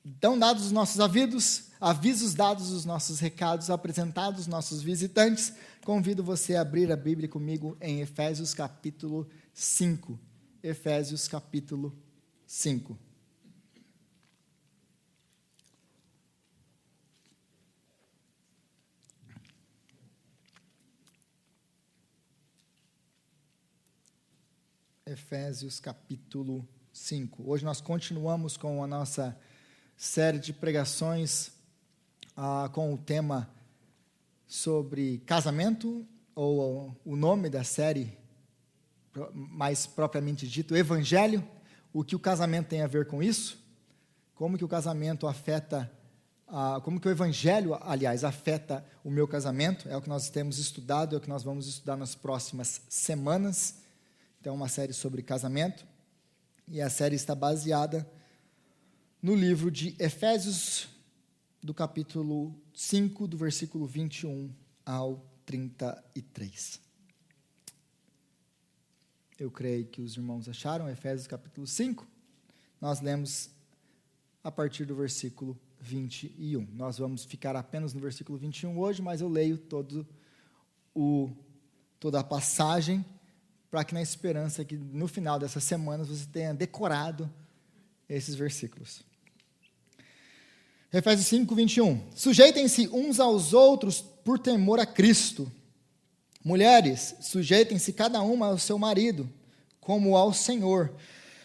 Então, dados os nossos avisos dados os nossos recados, apresentados os nossos visitantes, convido você a abrir a Bíblia comigo em Efésios capítulo 5. Efésios capítulo 5. Efésios capítulo 5. Hoje nós continuamos com a nossa série de pregações com o tema sobre casamento, ou o nome da série, mais propriamente dito, Evangelho. O que o casamento tem a ver com isso? Como que o casamento afeta, como que o Evangelho, aliás, afeta o meu casamento? É o que nós temos estudado, é o que nós vamos estudar nas próximas semanas. Então, é uma série sobre casamento, e a série está baseada no livro de Efésios, do capítulo 5, do versículo 21 ao 33. Eu creio que os irmãos acharam Efésios capítulo 5. Nós lemos a partir do versículo 21. Nós vamos ficar apenas no versículo 21 hoje, mas eu leio toda a passagem, para que na esperança que no final dessas semanas você tenha decorado esses versículos. Efésios 5, 21. Sujeitem-se uns aos outros por temor a Cristo. Mulheres, sujeitem-se cada uma ao seu marido, como ao Senhor.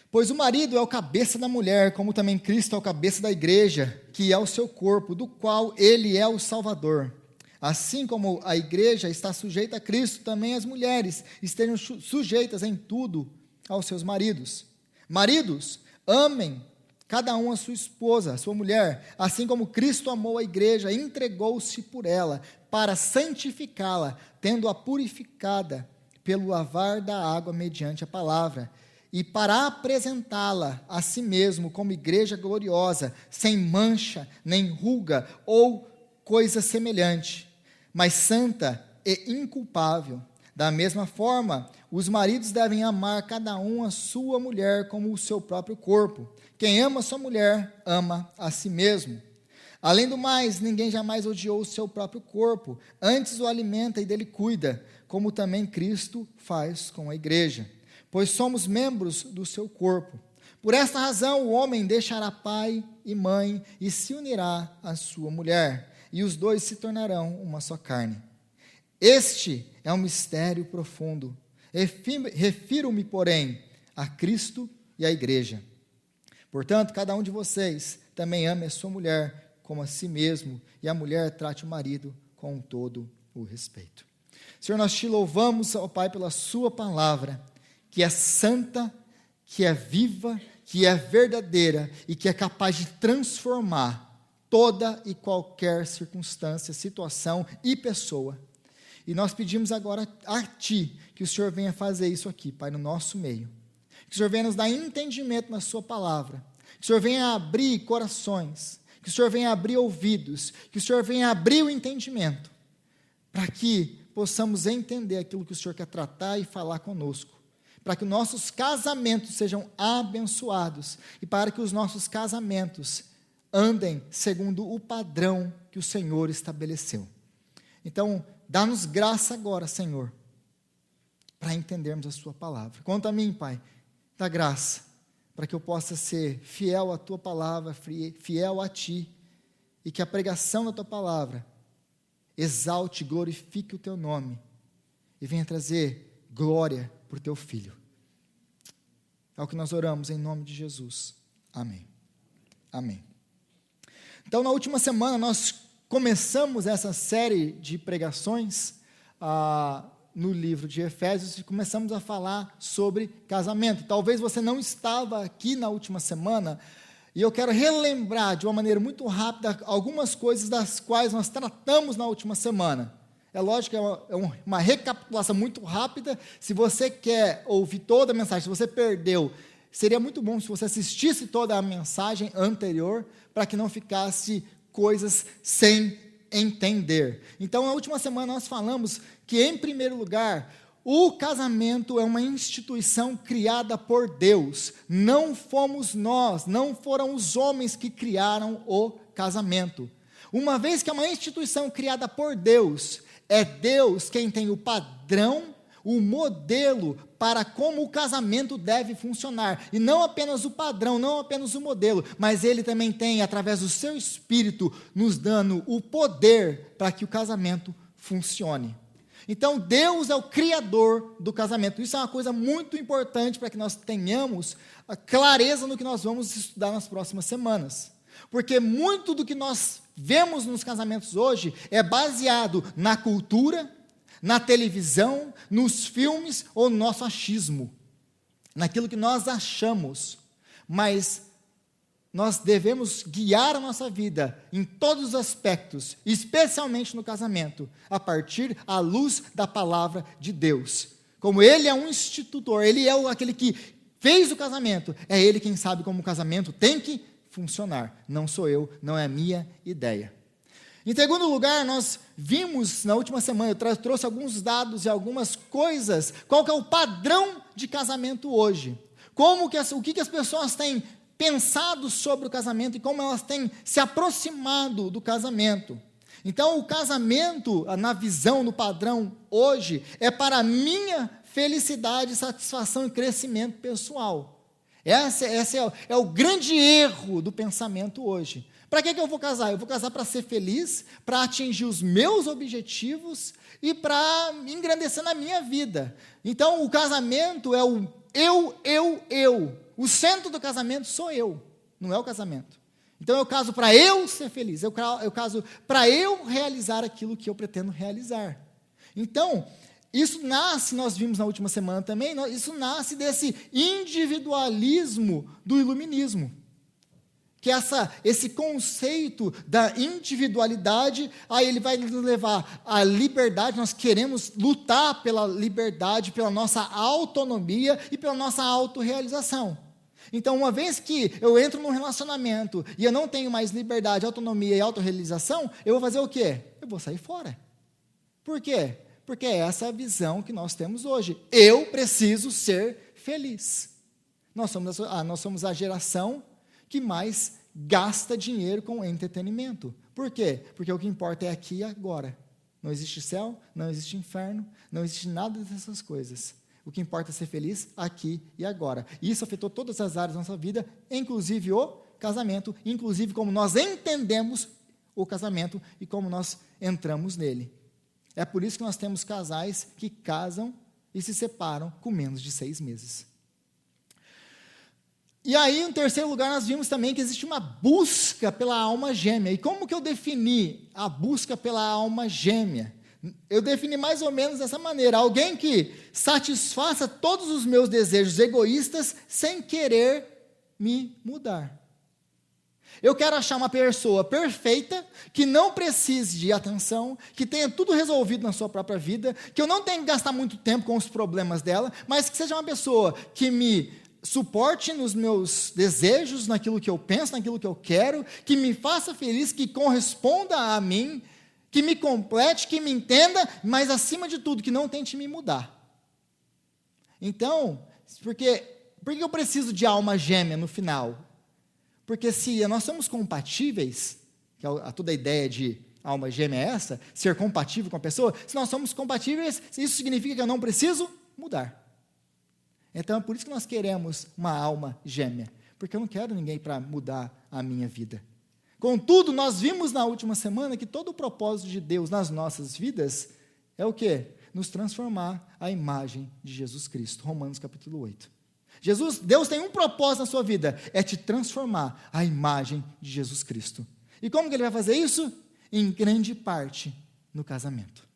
Pois o marido é o cabeça da mulher, como também Cristo é o cabeça da igreja, que é o seu corpo, do qual ele é o Salvador. Assim como a igreja está sujeita a Cristo, também as mulheres estejam sujeitas em tudo aos seus maridos. Maridos, amem cada um a sua esposa, a sua mulher, assim como Cristo amou a igreja e entregou-se por ela, para santificá-la, tendo-a purificada pelo lavar da água mediante a palavra, e para apresentá-la a si mesmo como igreja gloriosa, sem mancha, nem ruga ou coisa semelhante, mas santa e inculpável. Da mesma forma, os maridos devem amar cada um a sua mulher como o seu próprio corpo. Quem ama sua mulher, ama a si mesmo. Além do mais, ninguém jamais odiou o seu próprio corpo, antes o alimenta e dele cuida, como também Cristo faz com a igreja, pois somos membros do seu corpo. Por esta razão, o homem deixará pai e mãe e se unirá à sua mulher, e os dois se tornarão uma só carne. Este é um mistério profundo. Refiro-me, porém, a Cristo e à igreja. Portanto, cada um de vocês também ame a sua mulher como a si mesmo, e a mulher trate o marido com todo o respeito. Senhor, nós te louvamos, ó Pai, pela sua palavra, que é santa, que é viva, que é verdadeira e que é capaz de transformar toda e qualquer circunstância, situação e pessoa. E nós pedimos agora a Ti, que o Senhor venha fazer isso aqui, Pai, no nosso meio. Que o Senhor venha nos dar entendimento na sua palavra. Que o Senhor venha abrir corações. Que o Senhor venha abrir ouvidos. Que o Senhor venha abrir o entendimento. Para que possamos entender aquilo que o Senhor quer tratar e falar conosco. Para que nossos casamentos sejam abençoados. E para que os nossos casamentos andem segundo o padrão que o Senhor estabeleceu. Então, dá-nos graça agora, Senhor, para entendermos a sua palavra. Quanto a mim, Pai, dá graça, para que eu possa ser fiel à tua palavra, fiel a Ti, e que a pregação da tua palavra exalte, glorifique o teu nome, e venha trazer glória para o teu Filho. É o que nós oramos em nome de Jesus. Amém. Amém. Então, na última semana, nós começamos essa série de pregações no livro de Efésios e começamos a falar sobre casamento. Talvez você não estava aqui na última semana e eu quero relembrar de uma maneira muito rápida algumas coisas das quais nós tratamos na última semana. É lógico que é uma recapitulação muito rápida. Se você quer ouvir toda a mensagem, se você perdeu, seria muito bom se você assistisse toda a mensagem anterior, para que não ficasse coisas sem entender. Então, na última semana nós falamos que, em primeiro lugar, o casamento é uma instituição criada por Deus. Não fomos nós, não foram os homens que criaram o casamento. Uma vez que é uma instituição criada por Deus, é Deus quem tem o padrão, o modelo para como o casamento deve funcionar. E não apenas o padrão, não apenas o modelo, mas Ele também tem, através do seu Espírito, nos dando o poder para que o casamento funcione. Então, Deus é o criador do casamento. Isso é uma coisa muito importante para que nós tenhamos a clareza no que nós vamos estudar nas próximas semanas. Porque muito do que nós vemos nos casamentos hoje é baseado na cultura, na televisão, nos filmes ou no nosso achismo, naquilo que nós achamos. Mas nós devemos guiar a nossa vida em todos os aspectos, especialmente no casamento, a partir à luz da palavra de Deus. Como Ele é um institutor, Ele é aquele que fez o casamento, é Ele quem sabe como o casamento tem que funcionar. Não sou eu, não é a minha ideia. Em segundo lugar, nós vimos na última semana, eu trouxe alguns dados e algumas coisas, qual que é o padrão de casamento hoje. O que as pessoas têm pensado sobre o casamento e como elas têm se aproximado do casamento. Então, o casamento, na visão, no padrão, hoje, é para a minha felicidade, satisfação e crescimento pessoal. Esse é o grande erro do pensamento hoje. Para que eu vou casar? Eu vou casar para ser feliz, para atingir os meus objetivos e para engrandecer na minha vida. Então, o casamento é o eu. O centro do casamento sou eu, não é o casamento. Então, eu caso para eu ser feliz, eu caso para eu realizar aquilo que eu pretendo realizar. Então, isso nasce, nós vimos na última semana também, isso nasce desse individualismo do iluminismo. Que esse conceito da individualidade, aí ele vai nos levar à liberdade, nós queremos lutar pela liberdade, pela nossa autonomia e pela nossa autorrealização. Então, uma vez que eu entro num relacionamento e eu não tenho mais liberdade, autonomia e autorrealização, eu vou fazer o quê? Eu vou sair fora. Por quê? Porque essa é a visão que nós temos hoje. Eu preciso ser feliz. Nós somos a geração que mais gasta dinheiro com entretenimento. Por quê? Porque o que importa é aqui e agora. Não existe céu, não existe inferno, não existe nada dessas coisas. O que importa é ser feliz aqui e agora. E isso afetou todas as áreas da nossa vida, inclusive o casamento, inclusive como nós entendemos o casamento e como nós entramos nele. É por isso que nós temos casais que casam e se separam com menos de 6 meses. E aí, em terceiro lugar, nós vimos também que existe uma busca pela alma gêmea. E como que eu defini a busca pela alma gêmea? Eu defini mais ou menos dessa maneira: alguém que satisfaça todos os meus desejos egoístas sem querer me mudar. Eu quero achar uma pessoa perfeita, que não precise de atenção, que tenha tudo resolvido na sua própria vida, que eu não tenha que gastar muito tempo com os problemas dela, mas que seja uma pessoa que me suporte nos meus desejos, naquilo que eu penso, naquilo que eu quero, que me faça feliz, que corresponda a mim, que me complete, que me entenda, mas acima de tudo, que não tente me mudar. Então, por que eu preciso de alma gêmea no final? Porque se nós somos compatíveis, que toda a ideia de alma gêmea é essa, ser compatível com a pessoa, se nós somos compatíveis, isso significa que eu não preciso mudar. Então é por isso que nós queremos uma alma gêmea, porque eu não quero ninguém para mudar a minha vida. Contudo, nós vimos na última semana que todo o propósito de Deus nas nossas vidas é o quê? Nos transformar à imagem de Jesus Cristo. Romanos capítulo 8. Deus tem um propósito na sua vida, é te transformar à imagem de Jesus Cristo. E como que Ele vai fazer isso? Em grande parte no casamento.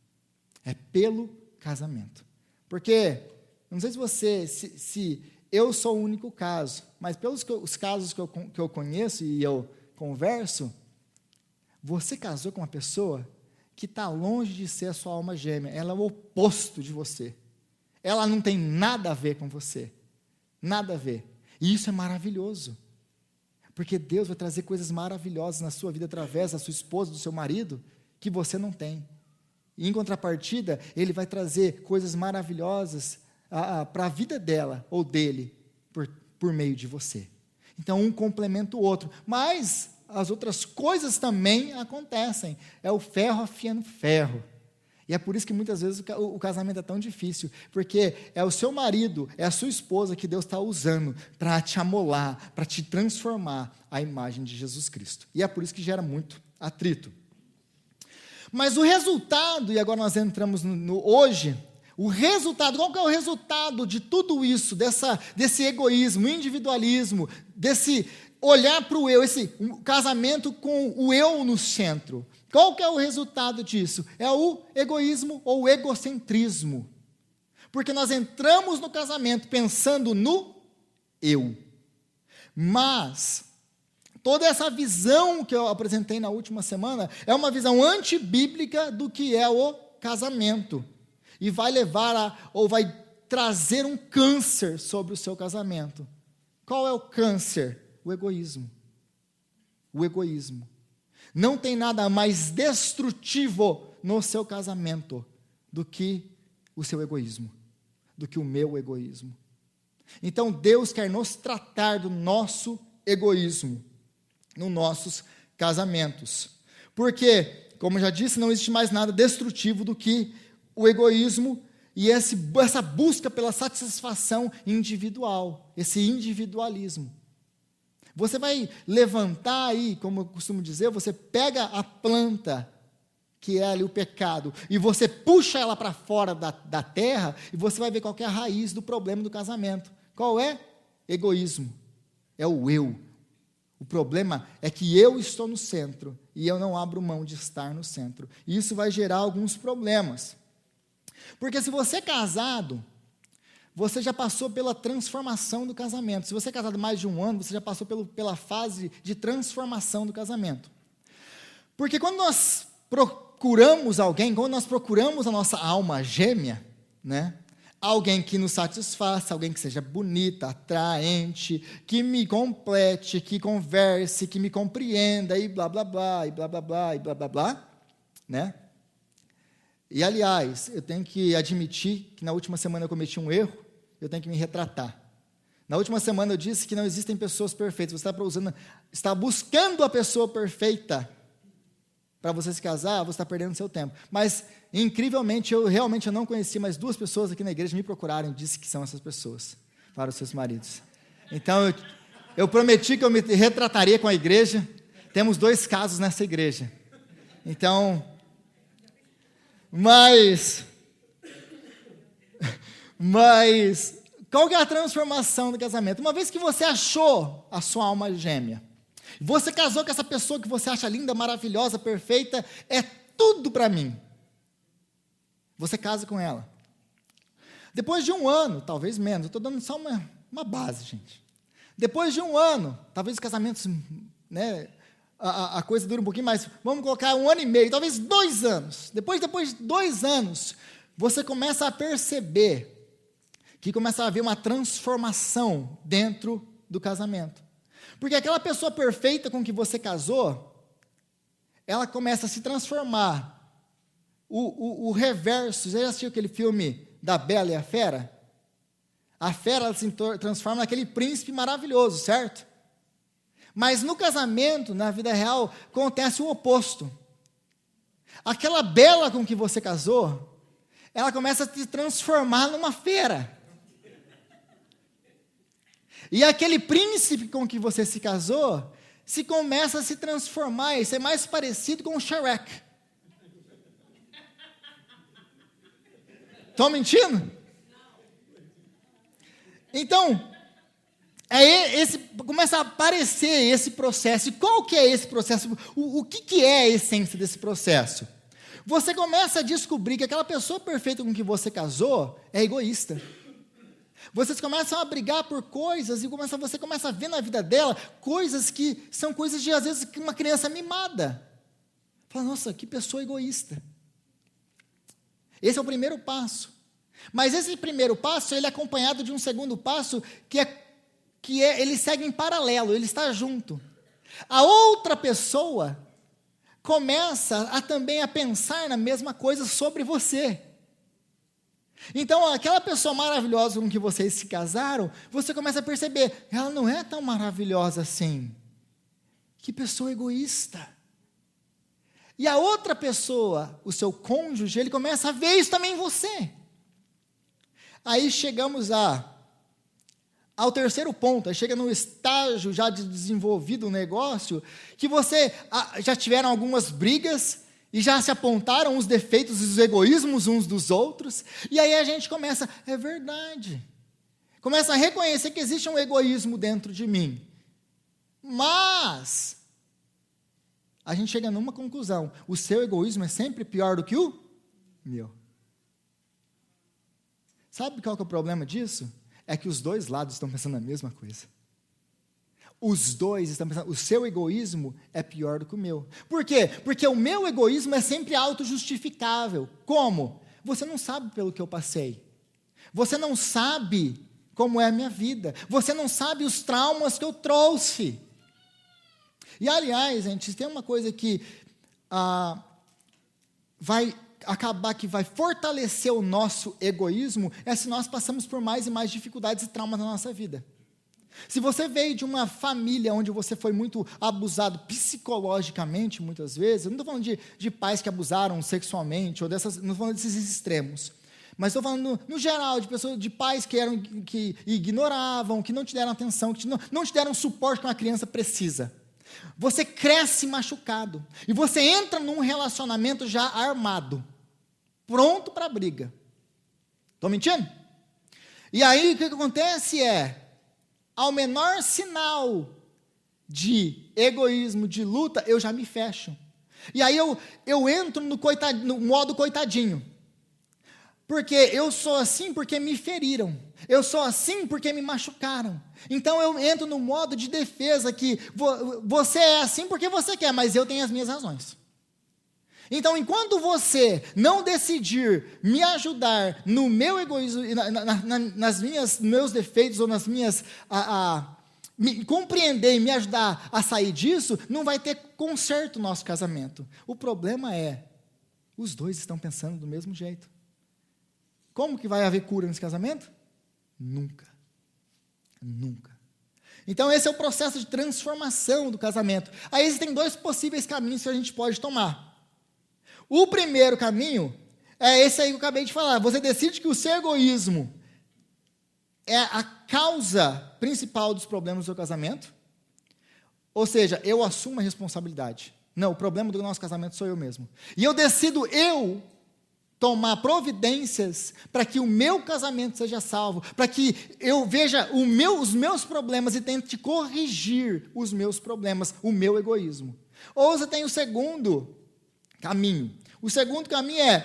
É pelo casamento. Porque, não sei se eu sou o único caso, mas pelos os casos que eu conheço e eu converso, você casou com uma pessoa que está longe de ser a sua alma gêmea, ela é o oposto de você. Ela não tem nada a ver com você. Nada a ver. E isso é maravilhoso. Porque Deus vai trazer coisas maravilhosas na sua vida através da sua esposa, do seu marido, que você não tem. E, em contrapartida, ele vai trazer coisas maravilhosas para a vida dela ou dele por meio de você. Então, um complementa o outro. Mas as outras coisas também acontecem. É o ferro afiando ferro. E é por isso que muitas vezes o casamento é tão difícil, porque é o seu marido, é a sua esposa que Deus está usando para te amolar, para te transformar à imagem de Jesus Cristo. E é por isso que gera muito atrito. Mas o resultado, e agora nós entramos no hoje, o resultado, qual que é o resultado de tudo isso, desse egoísmo, individualismo, desse olhar para o eu, esse casamento com o eu no centro? Qual que é o resultado disso? É o egoísmo ou o egocentrismo. Porque nós entramos no casamento pensando no eu. Mas toda essa visão que eu apresentei na última semana é uma visão antibíblica do que é o casamento. E vai levar ou vai trazer um câncer sobre o seu casamento. Qual é o câncer? O egoísmo. O egoísmo. Não tem nada mais destrutivo no seu casamento do que o seu egoísmo, do que o meu egoísmo. Então Deus quer nos tratar do nosso egoísmo nos nossos casamentos. Porque, como já disse, não existe mais nada destrutivo do que o egoísmo e essa busca pela satisfação individual, esse individualismo. Você vai levantar aí, como eu costumo dizer, você pega a planta, que é ali o pecado, e você puxa ela para fora da terra, e você vai ver qual que é a raiz do problema do casamento. Qual é? Egoísmo. É o eu. O problema é que eu estou no centro, e eu não abro mão de estar no centro. E isso vai gerar alguns problemas. Porque se você é casado, você já passou pela transformação do casamento. Se você é casado mais de um ano, você já passou pela fase de transformação do casamento. Porque quando nós procuramos alguém, quando nós procuramos a nossa alma gêmea, né? Alguém que nos satisfaça, alguém que seja bonita, atraente, que me complete, que converse, que me compreenda, e blá, blá, blá, e blá, blá, blá, e blá, blá, blá, né? E, aliás, eu tenho que admitir que na última semana eu cometi um erro, eu tenho que me retratar. Na última semana eu disse que não existem pessoas perfeitas, você está buscando a pessoa perfeita para você se casar, você está perdendo seu tempo. Mas, incrivelmente, eu não conheci, mas 2 pessoas aqui na igreja me procuraram e disse que são essas pessoas, para os seus maridos. Então, eu prometi que eu me retrataria com a igreja, temos 2 casos nessa igreja. Então, mas qual que é a transformação do casamento? Uma vez que você achou a sua alma gêmea, você casou com essa pessoa que você acha linda, maravilhosa, perfeita, é tudo para mim. Você casa com ela. Depois de um ano, talvez menos, eu estou dando só uma base, gente. Depois de um ano, talvez os casamentos, né, a coisa dura um pouquinho mais, vamos colocar 1 ano e meio, talvez 2 anos. Depois de 2 anos, você começa a perceber que começa a haver uma transformação dentro do casamento. Porque aquela pessoa perfeita com que você casou, ela começa a se transformar. O reverso, você já assistiu aquele filme da Bela e a Fera? A fera ela se transforma naquele príncipe maravilhoso, certo? Mas no casamento, na vida real, acontece o oposto. Aquela Bela com que você casou, ela começa a se transformar numa fera. E aquele príncipe com que você se casou, começa a se transformar e ser mais parecido com o Shrek. Estou mentindo? Então, começa a aparecer esse processo. E qual que é esse processo? O que é a essência desse processo? Você começa a descobrir que aquela pessoa perfeita com que você casou é egoísta. Vocês começam a brigar por coisas e você começa a ver na vida dela coisas que são coisas de, às vezes, uma criança mimada. Fala, nossa, que pessoa egoísta. Esse é o primeiro passo. Mas esse primeiro passo, ele é acompanhado de um segundo passo, ele segue em paralelo, ele está junto. A outra pessoa começa também a pensar na mesma coisa sobre você. Então, aquela pessoa maravilhosa com que vocês se casaram, você começa a perceber, ela não é tão maravilhosa assim. Que pessoa egoísta. E a outra pessoa, o seu cônjuge, ele começa a ver isso também em você. Aí chegamos ao terceiro ponto, aí chega no estágio já de desenvolvido o negócio, que você já tiveram algumas brigas, e já se apontaram os defeitos e os egoísmos uns dos outros, e aí a gente começa, é verdade, começa a reconhecer que existe um egoísmo dentro de mim, mas a gente chega numa conclusão, o seu egoísmo é sempre pior do que o meu. Sabe qual que é o problema disso? É que os dois lados estão pensando a mesma coisa. Os dois estão pensando, o seu egoísmo é pior do que o meu. Por quê? Porque o meu egoísmo é sempre autojustificável. Como? Você não sabe pelo que eu passei. Você não sabe como é a minha vida. Você não sabe os traumas que eu trouxe. E, aliás, gente, tem uma coisa que vai acabar, que vai fortalecer o nosso egoísmo, é se nós passamos por mais e mais dificuldades e traumas na nossa vida. Se você veio de uma família onde você foi muito abusado psicologicamente, muitas vezes, eu não estou falando de pais que abusaram sexualmente, ou não estou falando desses extremos, mas estou falando no geral, de pessoas, de pais que ignoravam, que não te deram atenção, que não te deram suporte que uma criança precisa. Você cresce machucado, e você entra num relacionamento já armado, pronto para a briga. Estou mentindo? E aí o que acontece ao menor sinal de egoísmo, de luta, eu já me fecho. E aí eu entro no modo coitadinho. Porque eu sou assim porque me feriram. Eu sou assim porque me machucaram. Então eu entro no modo de defesa que você é assim porque você quer, mas eu tenho as minhas razões. Então, enquanto você não decidir me ajudar no meu egoísmo, nos meus defeitos, ou nas minhas, me compreender e me ajudar a sair disso, não vai ter conserto no nosso casamento. O problema os dois estão pensando do mesmo jeito. Como que vai haver cura nesse casamento? Nunca. Nunca. Então, esse é o processo de transformação do casamento. Aí existem dois possíveis caminhos que a gente pode tomar. O primeiro caminho é esse aí que eu acabei de falar. Você decide que o seu egoísmo é a causa principal dos problemas do seu casamento. Ou seja, eu assumo a responsabilidade. Não, o problema do nosso casamento sou eu mesmo. E eu decido tomar providências para que o meu casamento seja salvo, para que eu veja os meus problemas e tente corrigir os meus problemas, o meu egoísmo. Ou você tem o segundo caminho. O segundo caminho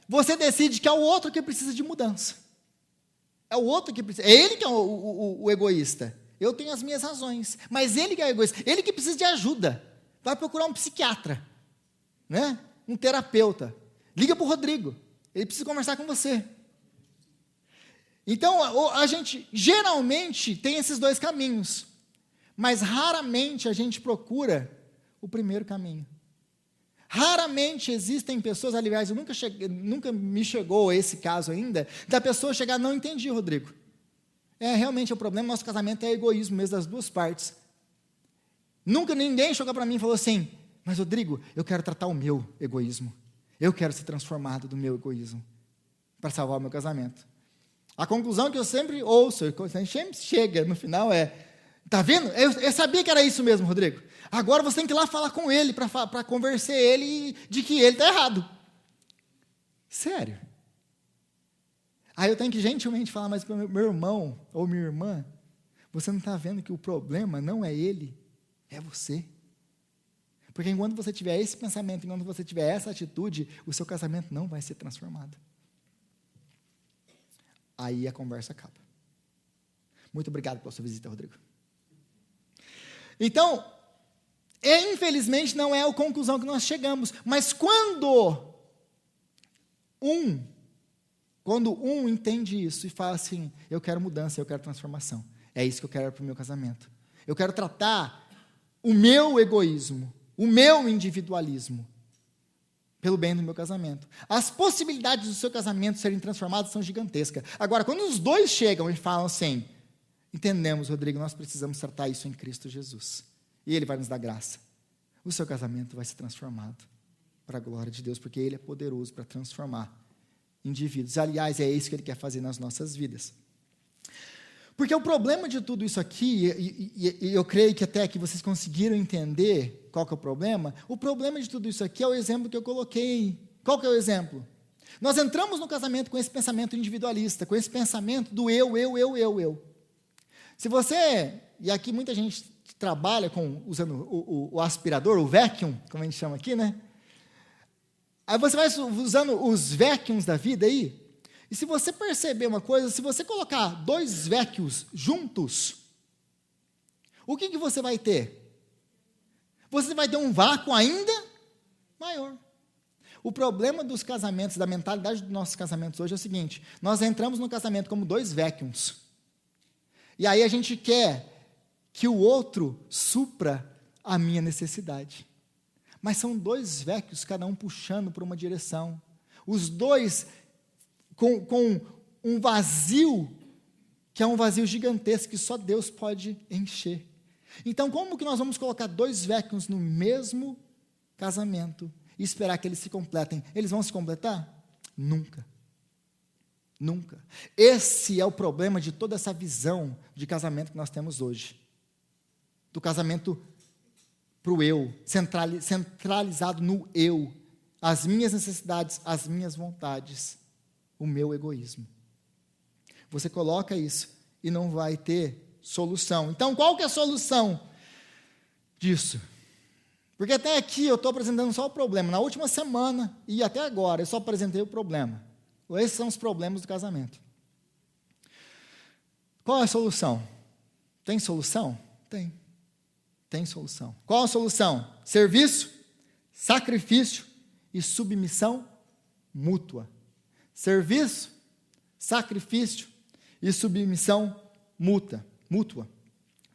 você decide que é o outro que precisa de mudança. É o outro que precisa, é ele que é o egoísta. Eu tenho as minhas razões, mas ele que é o egoísta, ele que precisa de ajuda. Vai procurar um psiquiatra, né? Um terapeuta. Liga para o Rodrigo, ele precisa conversar com você. Então, a gente geralmente tem esses dois caminhos, mas raramente a gente procura o primeiro caminho. Raramente existem pessoas, aliás, nunca me chegou esse caso ainda, da pessoa chegar, não entendi, Rodrigo. Realmente o problema do nosso casamento é egoísmo mesmo das duas partes. Nunca ninguém chegou para mim e falou assim, mas Rodrigo, eu quero tratar o meu egoísmo. Eu quero ser transformado do meu egoísmo para salvar o meu casamento. A conclusão que eu sempre ouço, a gente sempre chega no final tá vendo? Eu sabia que era isso mesmo, Rodrigo. Agora você tem que ir lá falar com ele para convencer ele de que ele está errado. Sério. Aí eu tenho que gentilmente falar, mas meu irmão ou minha irmã, você não está vendo que o problema não é ele, é você. Porque enquanto você tiver esse pensamento, enquanto você tiver essa atitude, o seu casamento não vai ser transformado. Aí a conversa acaba. Muito obrigado pela sua visita, Rodrigo. Então, infelizmente não é a conclusão que nós chegamos, mas quando um entende isso e fala assim, eu quero mudança, eu quero transformação, é isso que eu quero para o meu casamento. Eu quero tratar o meu egoísmo, o meu individualismo, pelo bem do meu casamento. As possibilidades do seu casamento serem transformadas são gigantescas. Agora, quando os dois chegam e falam assim, entendemos, Rodrigo, nós precisamos tratar isso em Cristo Jesus, e Ele vai nos dar graça, o seu casamento vai ser transformado para a glória de Deus, porque Ele é poderoso para transformar indivíduos. Aliás, é isso que Ele quer fazer nas nossas vidas. Porque o problema de tudo isso aqui, e eu creio que até que vocês conseguiram entender qual que é o problema de tudo isso aqui é o exemplo que eu coloquei. Qual que é o exemplo? Nós entramos no casamento com esse pensamento individualista, com esse pensamento do eu. Se você, e aqui muita gente trabalha usando o aspirador, o vacuum, como a gente chama aqui, né? Aí você vai usando os vacuums da vida aí, e se você perceber uma coisa, se você colocar dois vacuums juntos, o que você vai ter? Você vai ter um vácuo ainda maior. O problema dos casamentos, da mentalidade dos nossos casamentos hoje é o seguinte: nós entramos no casamento como dois vacuums, e aí a gente quer que o outro supra a minha necessidade. Mas são dois vacuums, cada um puxando para uma direção. Os dois com um vazio, que é um vazio gigantesco, que só Deus pode encher. Então, como que nós vamos colocar dois vacuums no mesmo casamento e esperar que eles se completem? Eles vão se completar? Nunca. Nunca. Esse é o problema de toda essa visão de casamento que nós temos hoje. Do casamento para o eu, centralizado no eu, as minhas necessidades, as minhas vontades, o meu egoísmo. Você coloca isso e não vai ter solução. Então, qual que é a solução disso? Porque até aqui eu estou apresentando só o problema. Na última semana e até agora eu só apresentei o problema. Esses são os problemas do casamento. Qual é a solução? Tem solução? Tem. Tem solução. Qual a solução? Serviço, sacrifício e submissão mútua. Serviço, sacrifício e submissão mútua.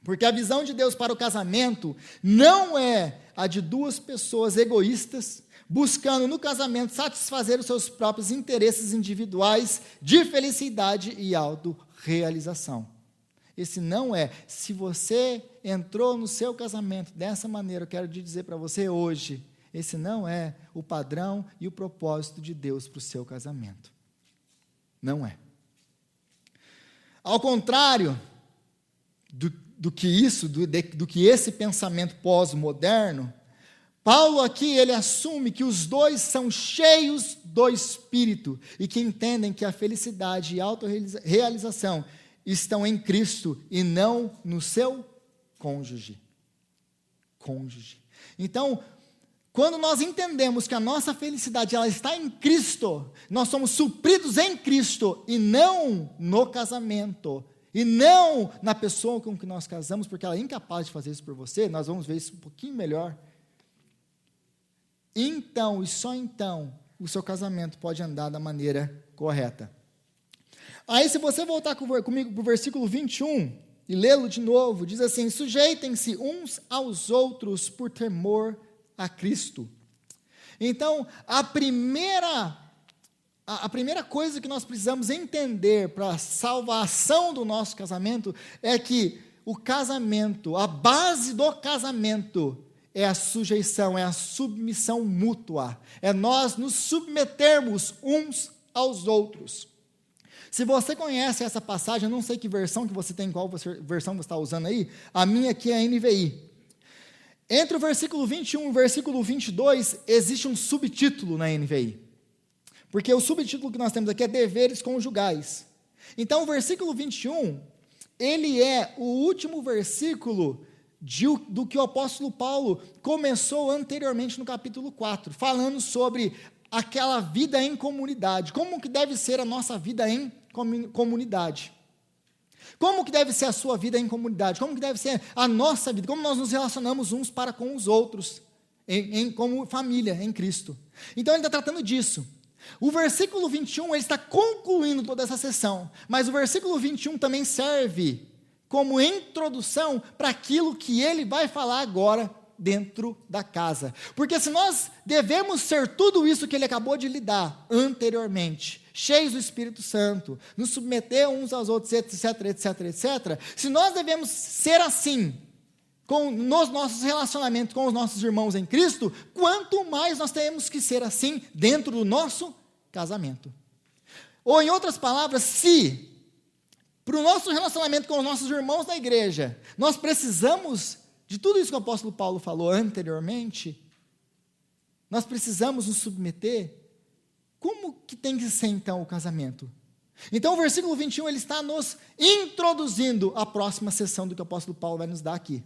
Porque a visão de Deus para o casamento não é a de duas pessoas egoístas, buscando no casamento satisfazer os seus próprios interesses individuais de felicidade e autorrealização. Esse não é. Se você entrou no seu casamento dessa maneira, eu quero dizer para você hoje, esse não é o padrão e o propósito de Deus para o seu casamento. Não é. Ao contrário do que esse pensamento pós-moderno, Paulo aqui, ele assume que os dois são cheios do Espírito e que entendem que a felicidade e a autorrealização estão em Cristo e não no seu cônjuge. Então, quando nós entendemos que a nossa felicidade ela está em Cristo, nós somos supridos em Cristo e não no casamento, e não na pessoa com que nós casamos, porque ela é incapaz de fazer isso por você, nós vamos ver isso um pouquinho melhor. Então, e só então, o seu casamento pode andar da maneira correta. Aí, se você voltar comigo para o versículo 21 e lê-lo de novo, diz assim: sujeitem-se uns aos outros por temor a Cristo. Então, a primeira coisa que nós precisamos entender para a salvação do nosso casamento é que o casamento, a base do casamento é a sujeição, é a submissão mútua, é nós nos submetermos uns aos outros. Se você conhece essa passagem, eu não sei que versão que você tem, qual versão você está usando aí, a minha aqui é a NVI. Entre o versículo 21 e o versículo 22, existe um subtítulo na NVI. Porque o subtítulo que nós temos aqui é deveres conjugais. Então, o versículo 21, ele é o último versículo do que o apóstolo Paulo começou anteriormente no capítulo 4, falando sobre aquela vida em comunidade. Como que deve ser a nossa vida em comunidade? Como que deve ser a sua vida em comunidade? Como que deve ser a nossa vida? Como nós nos relacionamos uns para com os outros, como família em Cristo? Então, ele está tratando disso. O versículo 21, ele está concluindo toda essa sessão, mas o versículo 21 também serve como introdução para aquilo que ele vai falar agora dentro da casa. Porque se nós devemos ser tudo isso que ele acabou de lidar anteriormente, cheios do Espírito Santo, nos submeter uns aos outros, etc, etc, etc, se nós devemos ser assim, nos nossos relacionamentos com os nossos irmãos em Cristo, quanto mais nós temos que ser assim dentro do nosso casamento. Ou em outras palavras, se para o nosso relacionamento com os nossos irmãos da igreja, nós precisamos de tudo isso que o apóstolo Paulo falou anteriormente, nós precisamos nos submeter. Como que tem que ser então o casamento? Então o versículo 21, ele está nos introduzindo a próxima sessão do que o apóstolo Paulo vai nos dar aqui,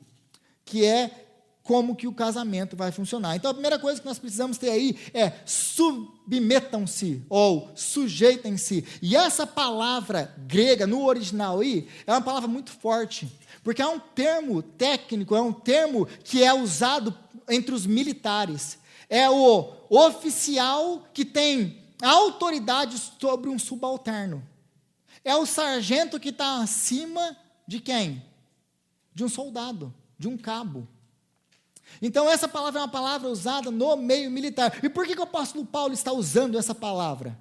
que é como que o casamento vai funcionar. Então a primeira coisa que nós precisamos ter aí é submetam-se ou sujeitem-se. E essa palavra grega no original aí é uma palavra muito forte, porque é um termo técnico, é um termo que é usado entre os militares. É o oficial que tem autoridade sobre um subalterno. É o sargento que está acima de quem? De um soldado, de um cabo. Então essa palavra é uma palavra usada no meio militar. E por que o apóstolo Paulo está usando essa palavra?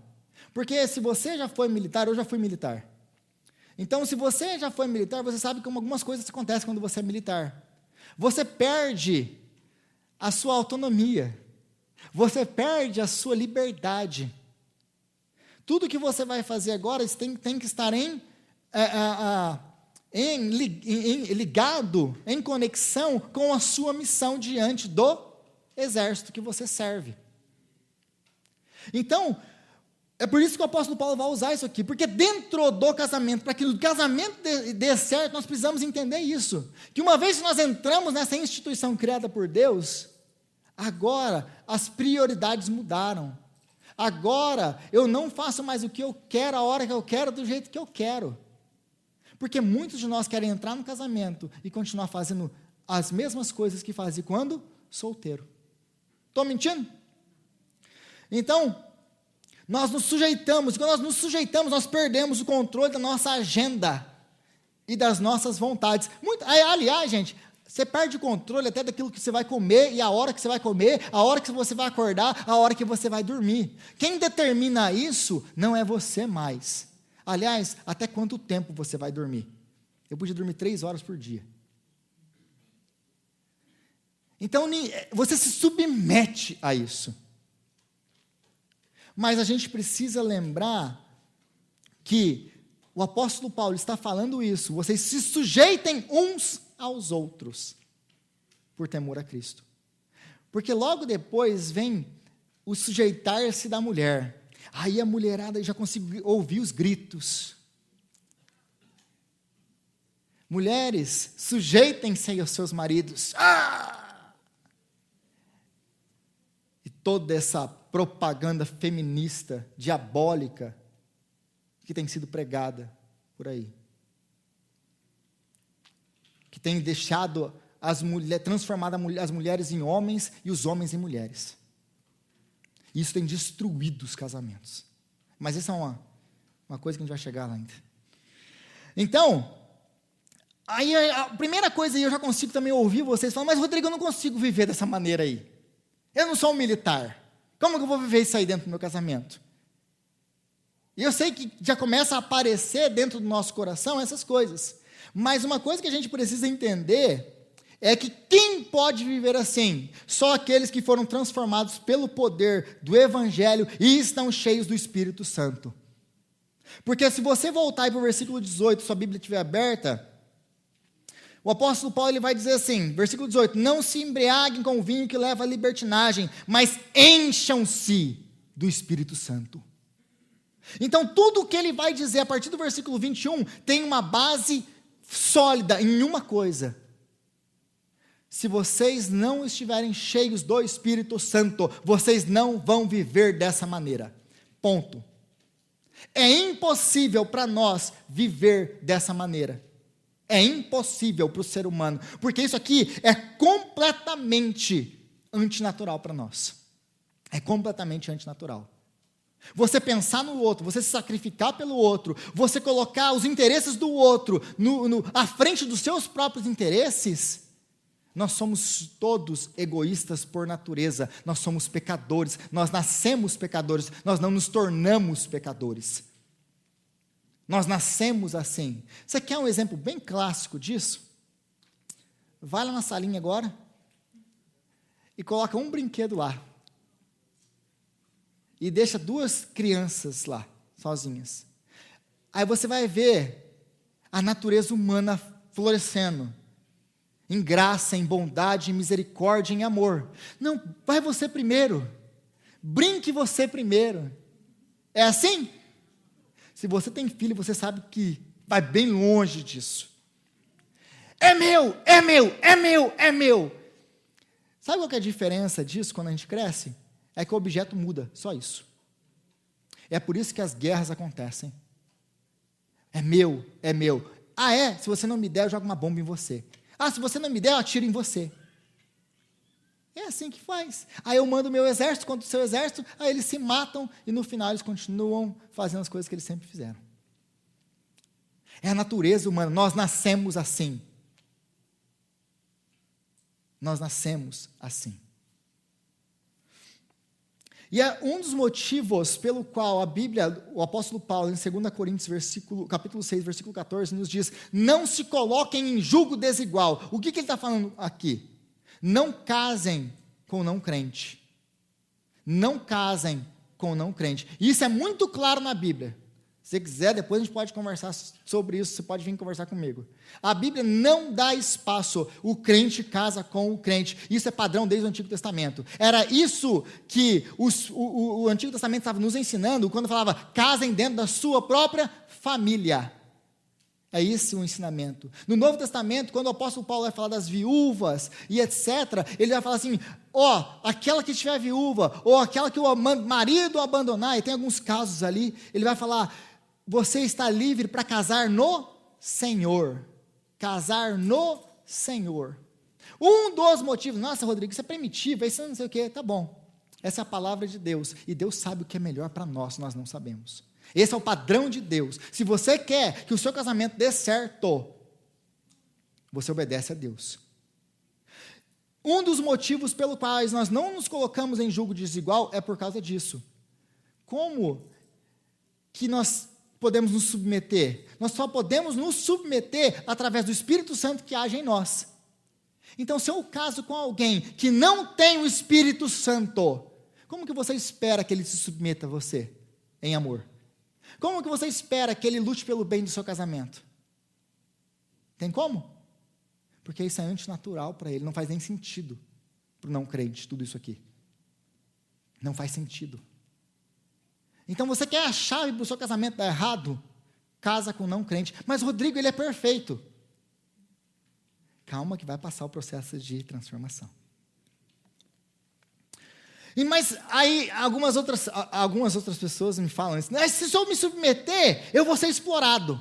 Porque se você já foi militar, eu já fui militar. Então se você já foi militar, você sabe que algumas coisas acontecem quando você é militar. Você perde a sua autonomia. Você perde a sua liberdade. Tudo que você vai fazer agora tem que estar ligado, em conexão com a sua missão diante do exército que você serve. Então, é por isso que o apóstolo Paulo vai usar isso aqui, porque dentro do casamento, para que o casamento dê certo, nós precisamos entender isso, que uma vez que nós entramos nessa instituição criada por Deus, agora as prioridades mudaram. Agora eu não faço mais o que eu quero, a hora que eu quero, do jeito que eu quero. Porque muitos de nós querem entrar no casamento e continuar fazendo as mesmas coisas que fazia quando solteiro. Estou mentindo? Então, nós nos sujeitamos, e quando nós nos sujeitamos, nós perdemos o controle da nossa agenda e das nossas vontades. Aliás, gente, você perde o controle até daquilo que você vai comer, e a hora que você vai comer, a hora que você vai acordar, a hora que você vai dormir. Quem determina isso não é você mais. Aliás, até quanto tempo você vai dormir? Eu podia dormir 3 horas por dia. Então, você se submete a isso. Mas a gente precisa lembrar que o apóstolo Paulo está falando isso. Vocês se sujeitem uns aos outros, por temor a Cristo. Porque logo depois vem o sujeitar-se da mulher. Aí a mulherada já conseguiu ouvir os gritos. Mulheres, sujeitem-se aos seus maridos. E toda essa propaganda feminista, diabólica, que tem sido pregada por aí. Que tem deixado transformado as mulheres em homens e os homens em mulheres. Isso tem destruído os casamentos. Mas isso é uma coisa que a gente vai chegar lá ainda. Então, aí a primeira coisa, eu já consigo também ouvir vocês falando, mas Rodrigo, eu não consigo viver dessa maneira aí. Eu não sou um militar. Como que eu vou viver isso aí dentro do meu casamento? E eu sei que já começa a aparecer dentro do nosso coração essas coisas. Mas uma coisa que a gente precisa entender é que quem pode viver assim? Só aqueles que foram transformados pelo poder do Evangelho e estão cheios do Espírito Santo. Porque se você voltar para o versículo 18, sua Bíblia estiver aberta, o apóstolo Paulo ele vai dizer assim, versículo 18, não se embriaguem com o vinho que leva à libertinagem, mas encham-se do Espírito Santo. Então tudo o que ele vai dizer a partir do versículo 21 tem uma base sólida em uma coisa. Se vocês não estiverem cheios do Espírito Santo, vocês não vão viver dessa maneira. Ponto. É impossível para nós viver dessa maneira. É impossível para o ser humano, porque isso aqui é completamente antinatural para nós. É completamente antinatural. Você pensar no outro, você se sacrificar pelo outro, você colocar os interesses do outro à frente dos seus próprios interesses, Nós somos todos egoístas por natureza, nós somos pecadores, nós nascemos pecadores, nós não nos tornamos pecadores. Nós nascemos assim. Você quer um exemplo bem clássico disso? Vai lá na salinha agora e coloca um brinquedo lá. E deixa 2 crianças lá, sozinhas. Aí você vai ver a natureza humana florescendo. Em graça, em bondade, em misericórdia, em amor. Não, vai você primeiro. Brinque você primeiro. É assim? Se você tem filho, você sabe que vai bem longe disso. É meu, é meu, é meu, é meu. Sabe qual que é a diferença disso quando a gente cresce? É que o objeto muda, só isso. É por isso que as guerras acontecem. É meu, é meu. Ah, é? Se você não me der, eu jogo uma bomba em você. Ah, se você não me der, eu atiro em você. É assim que faz. Aí eu mando o meu exército contra o seu exército, aí eles se matam e no final eles continuam fazendo as coisas que eles sempre fizeram. É a natureza humana, nós nascemos assim. Nós nascemos assim. E é um dos motivos pelo qual a Bíblia, o apóstolo Paulo, em 2 Coríntios, capítulo 6, versículo 14, nos diz, não se coloquem em julgo desigual. O que ele está falando aqui? Não casem com não crente. Não casem com não crente. E isso é muito claro na Bíblia. Se você quiser, depois a gente pode conversar sobre isso, você pode vir conversar comigo. A Bíblia não dá espaço, o crente casa com o crente. Isso é padrão desde o Antigo Testamento. Era isso que o Antigo Testamento estava nos ensinando, quando falava, casem dentro da sua própria família. É esse o ensinamento. No Novo Testamento, quando o apóstolo Paulo vai falar das viúvas e etc., ele vai falar assim, aquela que estiver viúva, ou aquela que o marido abandonar, e tem alguns casos ali, ele vai falar, você está livre para casar no Senhor. Casar no Senhor. Um dos motivos, nossa, Rodrigo, isso é primitivo, isso não sei o quê, tá bom. Essa é a palavra de Deus, e Deus sabe o que é melhor para nós não sabemos. Esse é o padrão de Deus. Se você quer que o seu casamento dê certo, você obedece a Deus. Um dos motivos pelo quais nós não nos colocamos em julgo desigual é por causa disso. Como que nós podemos nos submeter? Nós só podemos nos submeter através do Espírito Santo que age em nós. Então, se eu caso com alguém que não tem o Espírito Santo, como que você espera que ele se submeta a você em amor? Como que você espera que ele lute pelo bem do seu casamento? Tem como? Porque isso é antinatural para ele, não faz nem sentido para o não crente, tudo isso aqui. Não faz sentido. Então você quer a chave para o seu casamento dar errado? Casa com não crente. Mas Rodrigo, ele é perfeito. Calma que vai passar o processo de transformação. Mas aí algumas outras pessoas me falam isso. Se eu me submeter, eu vou ser explorado.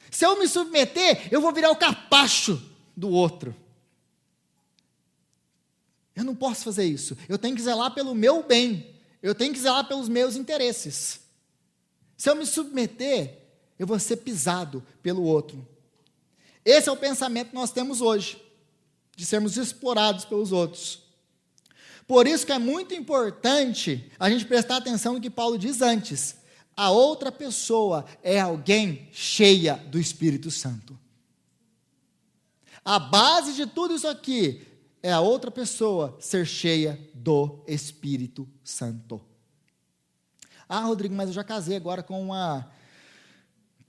Se eu me submeter, eu vou virar o capacho do outro. Eu não posso fazer isso. Eu tenho que zelar pelo meu bem. Eu tenho que zelar pelos meus interesses. Se eu me submeter, eu vou ser pisado pelo outro. Esse é o pensamento que nós temos hoje, de sermos explorados pelos outros. Por isso que é muito importante a gente prestar atenção no que Paulo diz antes. A outra pessoa é alguém cheia do Espírito Santo. A base de tudo isso aqui é a outra pessoa ser cheia do Espírito Santo. Ah, Rodrigo, mas eu já casei agora com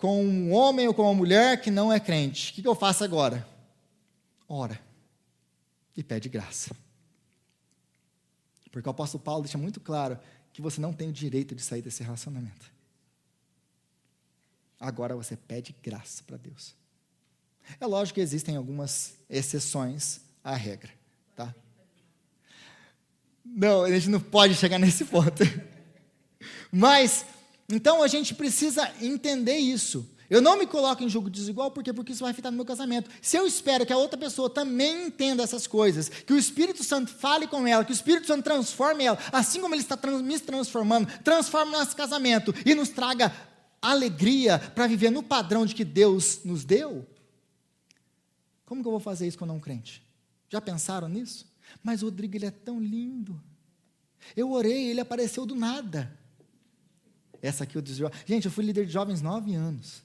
um homem ou com uma mulher que não é crente. O que eu faço agora? Ora e pede graça. Porque o apóstolo Paulo deixa muito claro que você não tem o direito de sair desse relacionamento. Agora você pede graça para Deus. É lógico que existem algumas exceções à regra, tá? Não, a gente não pode chegar nesse ponto. Mas, então a gente precisa entender isso. Eu não me coloco em julgo desigual, por quê? Porque isso vai afetar no meu casamento. Se eu espero que a outra pessoa também entenda essas coisas, que o Espírito Santo fale com ela, que o Espírito Santo transforme ela, assim como ele está me transformando, transforme nosso casamento e nos traga alegria para viver no padrão de que Deus nos deu, como que eu vou fazer isso com um não crente? Já pensaram nisso? Mas o Rodrigo, ele é tão lindo. Eu orei, ele apareceu do nada. Essa aqui eu disse, gente, eu fui líder de jovens 9 anos.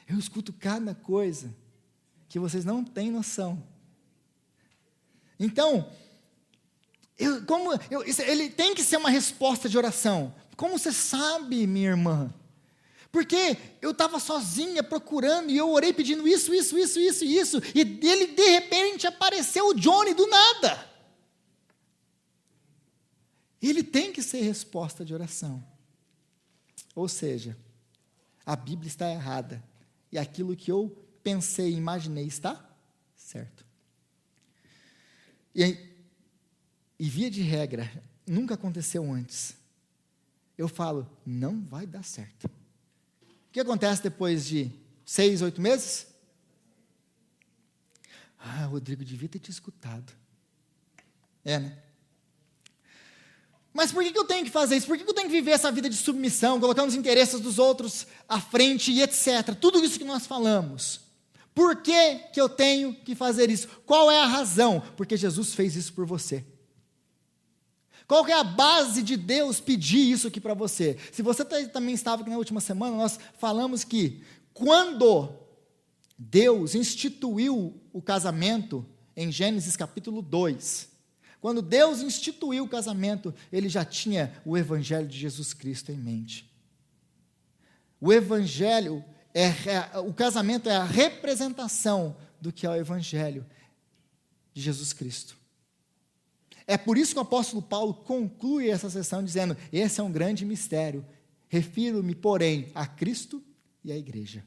Eu escuto cada coisa que vocês não têm noção. Então, ele tem que ser uma resposta de oração. Como você sabe, minha irmã? Porque eu estava sozinha procurando e eu orei pedindo isso, e ele de repente apareceu o Johnny do nada. Ele tem que ser resposta de oração. Ou seja, a Bíblia está errada e aquilo que eu pensei e imaginei está certo. E via de regra, nunca aconteceu antes. Eu falo, não vai dar certo. O que acontece depois de 6, 8 meses? Rodrigo, devia ter te escutado. Né? Mas por que eu tenho que fazer isso? Por que eu tenho que viver essa vida de submissão, colocando os interesses dos outros à frente e etc. Tudo isso que nós falamos. Por que eu tenho que fazer isso? Qual é a razão? Porque Jesus fez isso por você. Qual que é a base de Deus pedir isso aqui para você? Se você também estava aqui na última semana, nós falamos que quando Deus instituiu o casamento, em Gênesis capítulo 2, quando Deus instituiu o casamento, Ele já tinha o Evangelho de Jesus Cristo em mente. O Evangelho, o casamento é a representação do que é o Evangelho de Jesus Cristo. É por isso que o apóstolo Paulo conclui essa sessão dizendo, esse é um grande mistério, refiro-me, porém, a Cristo e à igreja.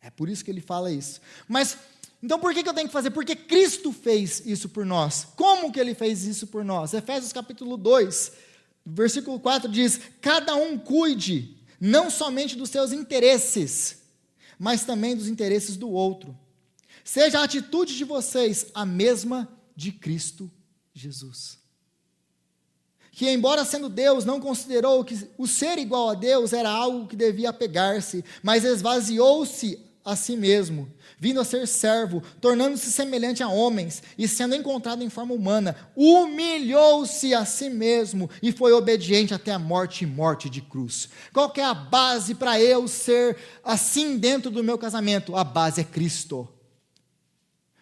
É por isso que ele fala isso. Mas, então por que eu tenho que fazer? Porque Cristo fez isso por nós. Como que ele fez isso por nós? Efésios capítulo 2, versículo 4 diz, cada um cuide, não somente dos seus interesses, mas também dos interesses do outro. Seja a atitude de vocês a mesma de Cristo Jesus. Que embora sendo Deus, não considerou que o ser igual a Deus era algo que devia apegar-se, mas esvaziou-se a si mesmo, vindo a ser servo, tornando-se semelhante a homens, e sendo encontrado em forma humana, humilhou-se a si mesmo, e foi obediente até a morte e morte de cruz. Qual que é a base para eu ser assim dentro do meu casamento? A base é Cristo.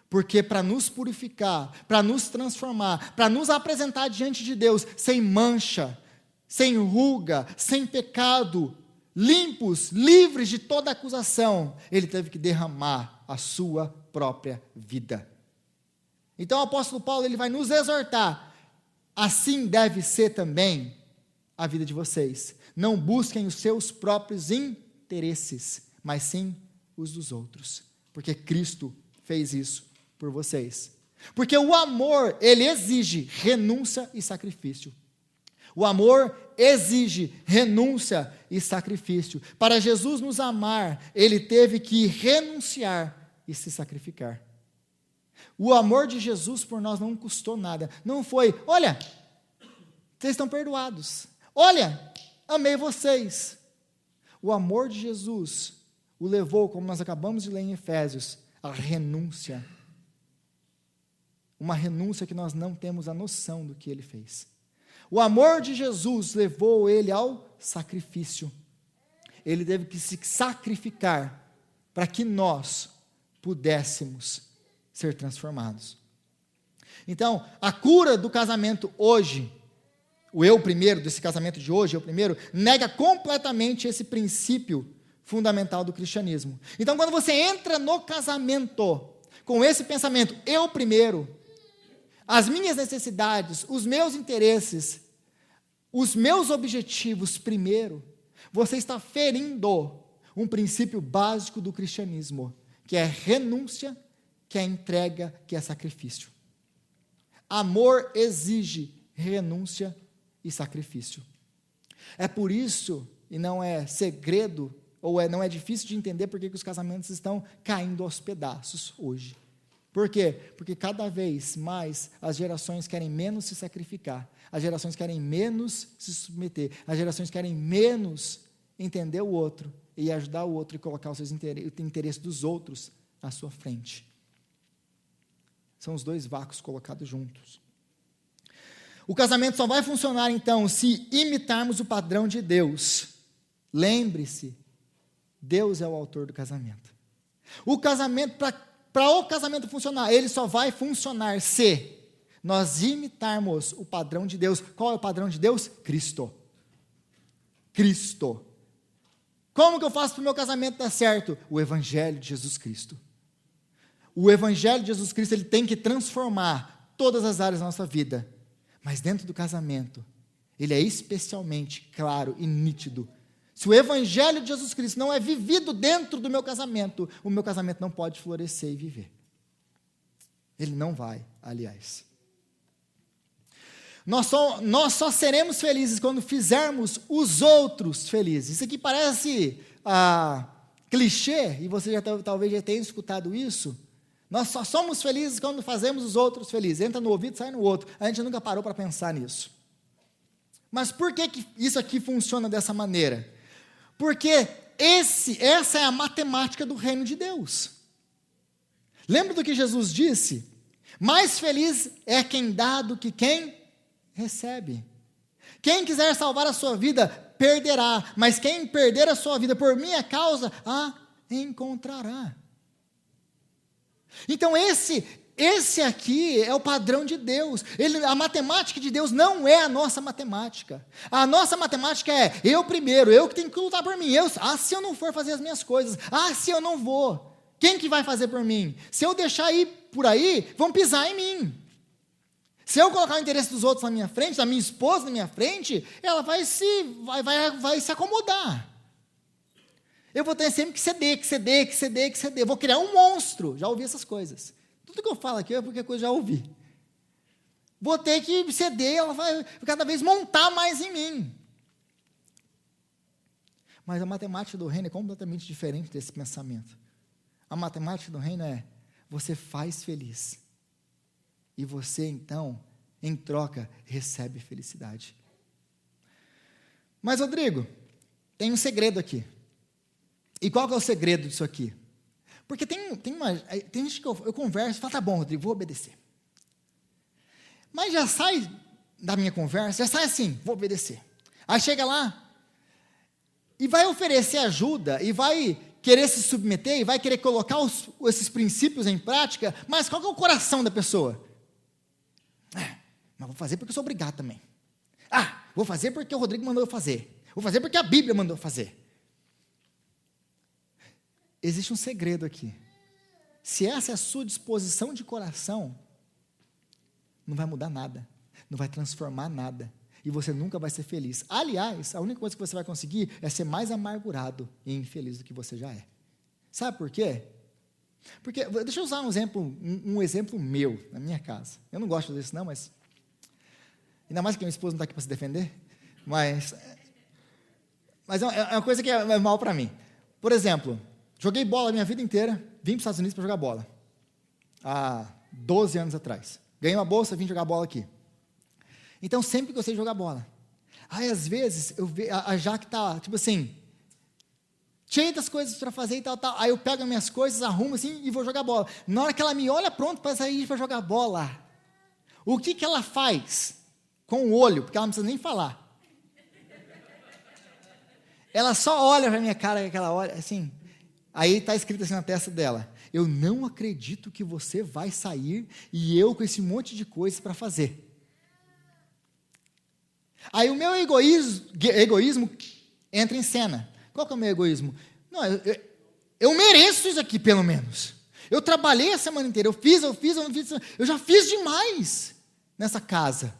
Porque para nos purificar, para nos transformar, para nos apresentar diante de Deus, sem mancha, sem ruga, sem pecado, limpos, livres de toda acusação, Ele teve que derramar a sua própria vida. Então o apóstolo Paulo, ele vai nos exortar, assim deve ser também a vida de vocês. Não busquem os seus próprios interesses, mas sim os dos outros, porque Cristo fez isso por vocês. Porque o amor, ele exige renúncia e sacrifício. O amor exige renúncia e sacrifício. Para Jesus nos amar, ele teve que renunciar e se sacrificar. O amor de Jesus por nós não custou nada. Não foi, olha, vocês estão perdoados. Olha, amei vocês. O amor de Jesus o levou, como nós acabamos de ler em Efésios, à renúncia. Uma renúncia que nós não temos a noção do que ele fez. O amor de Jesus levou ele ao sacrifício. Ele teve que se sacrificar para que nós pudéssemos ser transformados. Então, a cura do casamento hoje, o eu primeiro, desse casamento de hoje, eu primeiro, nega completamente esse princípio fundamental do cristianismo. Então, quando você entra no casamento com esse pensamento, eu primeiro, as minhas necessidades, os meus interesses, os meus objetivos primeiro, você está ferindo um princípio básico do cristianismo, que é renúncia, que é entrega, que é sacrifício. Amor exige renúncia e sacrifício. É por isso, e não é segredo, ou não é difícil de entender porque que os casamentos estão caindo aos pedaços hoje. Por quê? Porque cada vez mais as gerações querem menos se sacrificar, as gerações querem menos se submeter, as gerações querem menos entender o outro e ajudar o outro e colocar os interesses dos outros à sua frente. São os dois vácuos colocados juntos. O casamento só vai funcionar, então, se imitarmos o padrão de Deus. Lembre-se, Deus é o autor do casamento. O casamento, para o casamento funcionar, ele só vai funcionar se nós imitarmos o padrão de Deus. Qual é o padrão de Deus? Cristo. Cristo. Como que eu faço para o meu casamento dar certo? O Evangelho de Jesus Cristo. O Evangelho de Jesus Cristo, ele tem que transformar todas as áreas da nossa vida. Mas dentro do casamento, ele é especialmente claro e nítido. Se o Evangelho de Jesus Cristo não é vivido dentro do meu casamento, o meu casamento não pode florescer e viver. Ele não vai, aliás. Nós só seremos felizes quando fizermos os outros felizes. Isso aqui parece clichê, e você talvez já tenha escutado isso. Nós só somos felizes quando fazemos os outros felizes. Entra no ouvido, sai no outro. A gente nunca parou para pensar nisso. Mas por que isso aqui funciona dessa maneira? Porque essa é a matemática do reino de Deus. Lembra do que Jesus disse? Mais feliz é quem dá do que quem recebe. Quem quiser salvar a sua vida, perderá. Mas quem perder a sua vida por minha causa, a encontrará. Então esse aqui é o padrão de Deus. A matemática de Deus não é a nossa matemática. A nossa matemática é eu primeiro, eu que tenho que lutar por mim. Se eu não for fazer as minhas coisas, se eu não vou, quem que vai fazer por mim? Se eu deixar ir por aí, vão pisar em mim. Se eu colocar o interesse dos outros na minha frente, da minha esposa na minha frente, ela vai se acomodar. Eu vou ter sempre que ceder. Vou criar um monstro. Já ouvi essas coisas. Tudo que eu falo aqui é porque eu já ouvi. Vou ter que ceder, ela vai cada vez montar mais em mim. Mas a matemática do reino é completamente diferente desse pensamento. A matemática do reino é, você faz feliz. E você, então, em troca, recebe felicidade. Mas, Rodrigo, tem um segredo aqui. E qual que é o segredo disso aqui? Porque tem gente que eu converso e falo, tá bom, Rodrigo, vou obedecer. Mas já sai da minha conversa, já sai assim, vou obedecer. Aí chega lá e vai oferecer ajuda, e vai querer se submeter, e vai querer colocar esses princípios em prática, mas qual que é o coração da pessoa? Mas vou fazer porque eu sou obrigado também. Vou fazer porque o Rodrigo mandou eu fazer. Vou fazer porque a Bíblia mandou eu fazer. Existe um segredo aqui. Se essa é a sua disposição de coração, não vai mudar nada, não vai transformar nada, e você nunca vai ser feliz. Aliás, a única coisa que você vai conseguir é ser mais amargurado e infeliz do que você já é. Sabe por quê? Porque, deixa eu usar um exemplo meu, na minha casa. Eu não gosto de fazer isso não, mas ainda mais que minha esposa não está aqui para se defender, mas é uma coisa que é mal para mim. Por exemplo, joguei bola a minha vida inteira, vim para os Estados Unidos para jogar bola, há 12 anos atrás. Ganhei uma bolsa, vim jogar bola aqui. Então, sempre gostei de jogar bola. Aí, às vezes, eu vejo, a Jaque está, tipo assim, cheia das coisas para fazer e tal. Aí eu pego as minhas coisas, arrumo assim e vou jogar bola. Na hora que ela me olha pronto para sair para jogar bola, o que ela faz com o olho? Porque ela não precisa nem falar. Ela só olha para a minha cara, que ela olha assim. Aí está escrito assim na testa dela: eu não acredito que você vai sair e eu com esse monte de coisas para fazer. Aí o meu egoísmo entra em cena. Qual que é o meu egoísmo? Não, eu mereço isso aqui, pelo menos. Eu trabalhei a semana inteira, eu já fiz demais nessa casa.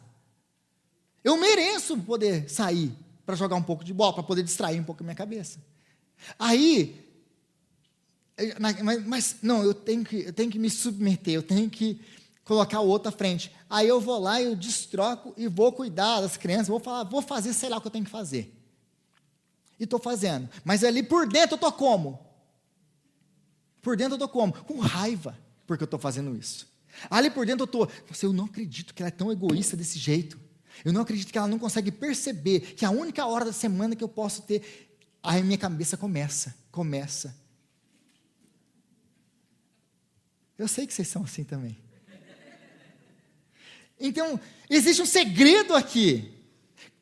Eu mereço poder sair para jogar um pouco de bola, para poder distrair um pouco a minha cabeça. Aí, mas não, eu tenho que me submeter, eu tenho que colocar o outro à frente. Aí eu vou lá, eu destroco e vou cuidar das crianças, vou fazer, sei lá o que eu tenho que fazer. E estou fazendo. Mas ali por dentro eu estou como? Por dentro eu estou como? Com raiva, porque eu estou fazendo isso. Ali por dentro eu estou, eu não acredito que ela é tão egoísta desse jeito. Eu não acredito que ela não consegue perceber que a única hora da semana que eu posso ter, aí a minha cabeça começa. Eu sei que vocês são assim também. Então, existe um segredo aqui.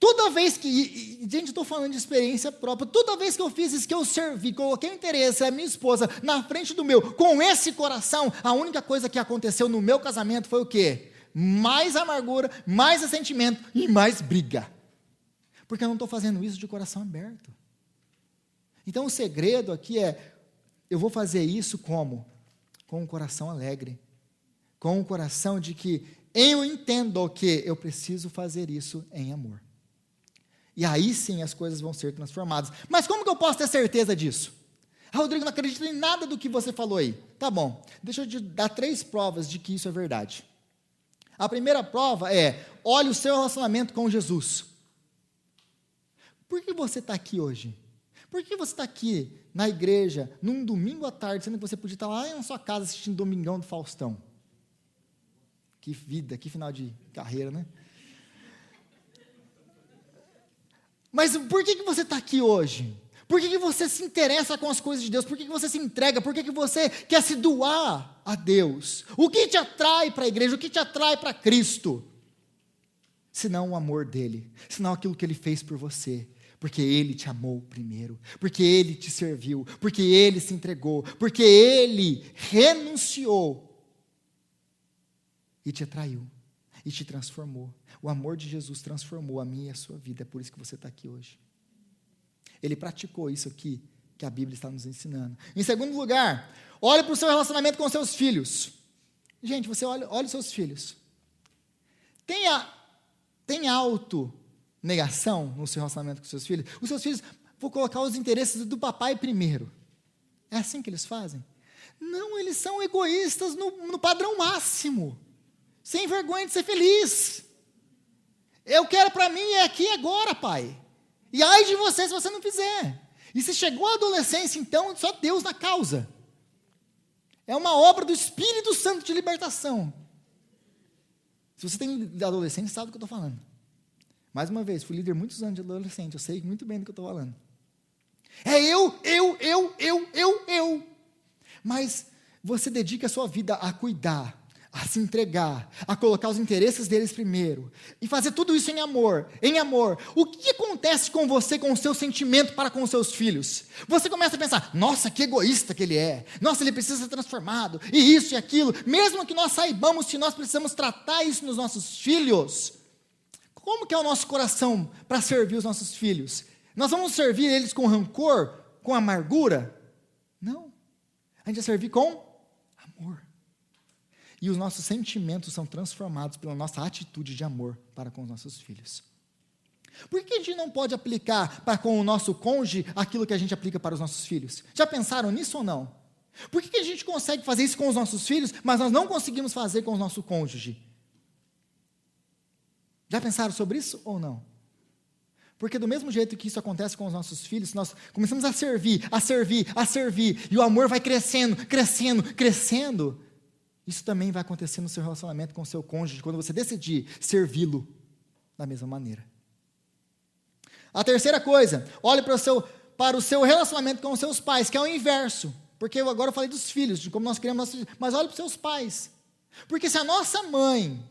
Toda vez que, gente, eu estou falando de experiência própria, toda vez que eu fiz isso, que eu servi, coloquei o interesse da minha esposa na frente do meu, com esse coração, a única coisa que aconteceu no meu casamento foi o quê? Mais amargura, mais ressentimento e mais briga. Porque eu não estou fazendo isso de coração aberto. Então o segredo aqui é, eu vou fazer isso como? Com um coração alegre. Com um coração de que eu entendo que eu preciso fazer isso em amor. E aí sim as coisas vão ser transformadas. Mas como que eu posso ter certeza disso? Rodrigo, não acredito em nada do que você falou aí. Tá bom, deixa eu te dar 3 provas de que isso é verdade. A primeira prova é, olhe o seu relacionamento com Jesus. Por que você está aqui hoje? Por que você está aqui na igreja, num domingo à tarde, sendo que você podia estar lá na sua casa assistindo Domingão do Faustão? Que vida, que final de carreira, né? Mas por que você está aqui hoje? Por que você se interessa com as coisas de Deus? Por que você se entrega? Por que você quer se doar a Deus? O que te atrai para a igreja? O que te atrai para Cristo? Senão o amor dele, senão aquilo que ele fez por você. Porque ele te amou primeiro, porque ele te serviu, porque ele se entregou, porque ele renunciou e te atraiu. E te transformou. O amor de Jesus transformou a minha e a sua vida. É por isso que você está aqui hoje. Ele praticou isso aqui que a Bíblia está nos ensinando. Em segundo lugar, olhe para o seu relacionamento com os seus filhos. Gente, você olha os seus filhos. Tem autonegação no seu relacionamento com os seus filhos? Os seus filhos, vou colocar os interesses do papai primeiro. É assim que eles fazem? Não, eles são egoístas no padrão máximo. Sem vergonha de ser feliz. Eu quero para mim é aqui e agora, pai. E ai de você se você não fizer. E se chegou a adolescência, então, só Deus na causa. É uma obra do Espírito Santo de libertação. Se você tem adolescente, sabe do que eu estou falando. Mais uma vez, fui líder muitos anos de adolescente, eu sei muito bem do que eu estou falando. É eu. Mas você dedica a sua vida a cuidar, a se entregar, a colocar os interesses deles primeiro, e fazer tudo isso em amor, o que acontece com você, com o seu sentimento para com os seus filhos? Você começa a pensar, nossa, que egoísta que ele é, nossa, ele precisa ser transformado, e isso e aquilo, mesmo que nós saibamos que nós precisamos tratar isso nos nossos filhos, como que é o nosso coração para servir os nossos filhos? Nós vamos servir eles com rancor, com amargura? Não, a gente vai servir com amor. E os nossos sentimentos são transformados pela nossa atitude de amor para com os nossos filhos. Por que a gente não pode aplicar para com o nosso cônjuge aquilo que a gente aplica para os nossos filhos? Já pensaram nisso ou não? Por que a gente consegue fazer isso com os nossos filhos, mas nós não conseguimos fazer com o nosso cônjuge? Já pensaram sobre isso ou não? Porque do mesmo jeito que isso acontece com os nossos filhos, nós começamos a servir, e o amor vai crescendo, isso também vai acontecer no seu relacionamento com o seu cônjuge, quando você decidir servi-lo da mesma maneira. A terceira coisa, olhe para o seu relacionamento com os seus pais, que é o inverso. Porque agora eu falei dos filhos, de como nós criamos nossos filhos, mas olhe para os seus pais. Porque se a nossa mãe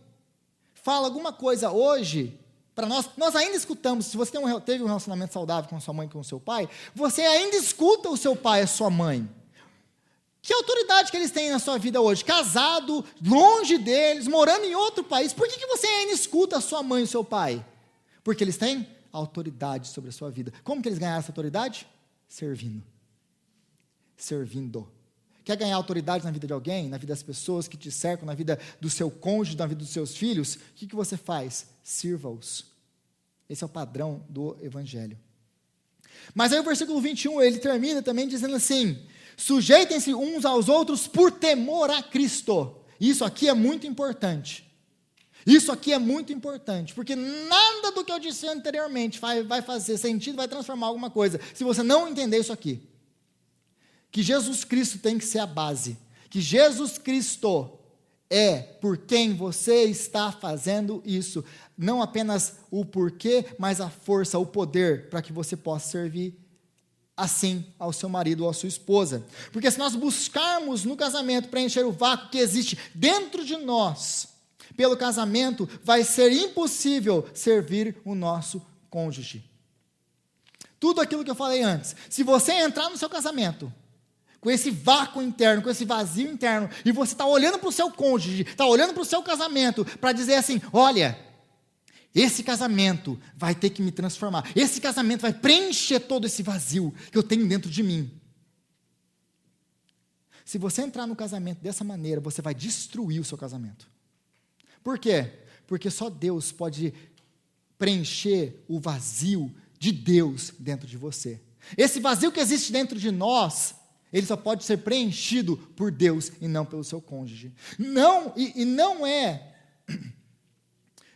fala alguma coisa hoje, para nós ainda escutamos, se você teve um relacionamento saudável com a sua mãe e com o seu pai, você ainda escuta o seu pai e a sua mãe. Que autoridade que eles têm na sua vida hoje? Casado, longe deles, morando em outro país. Por que você ainda escuta a sua mãe e o seu pai? Porque eles têm autoridade sobre a sua vida. Como que eles ganharam essa autoridade? Servindo. Quer ganhar autoridade na vida de alguém? Na vida das pessoas que te cercam, na vida do seu cônjuge, na vida dos seus filhos? O que você faz? Sirva-os. Esse é o padrão do Evangelho. Mas aí o versículo 21, ele termina também dizendo assim: sujeitem-se uns aos outros por temor a Cristo. Isso aqui é muito importante. Porque nada do que eu disse anteriormente vai fazer sentido, vai transformar alguma coisa, se você não entender isso aqui. Que Jesus Cristo tem que ser a base. Que Jesus Cristo é por quem você está fazendo isso. Não apenas o porquê, mas a força, o poder, para que você possa servir assim ao seu marido ou à sua esposa. Porque se nós buscarmos no casamento preencher o vácuo que existe dentro de nós, pelo casamento, vai ser impossível servir o nosso cônjuge. Tudo aquilo que eu falei antes, se você entrar no seu casamento, com esse vácuo interno, com esse vazio interno, e você está olhando para o seu cônjuge, está olhando para o seu casamento, para dizer assim, olha, esse casamento vai ter que me transformar, esse casamento vai preencher todo esse vazio que eu tenho dentro de mim. Se você entrar no casamento dessa maneira, você vai destruir o seu casamento. Por quê? Porque só Deus pode preencher o vazio de Deus dentro de você. Esse vazio que existe dentro de nós, ele só pode ser preenchido por Deus e não pelo seu cônjuge. Não é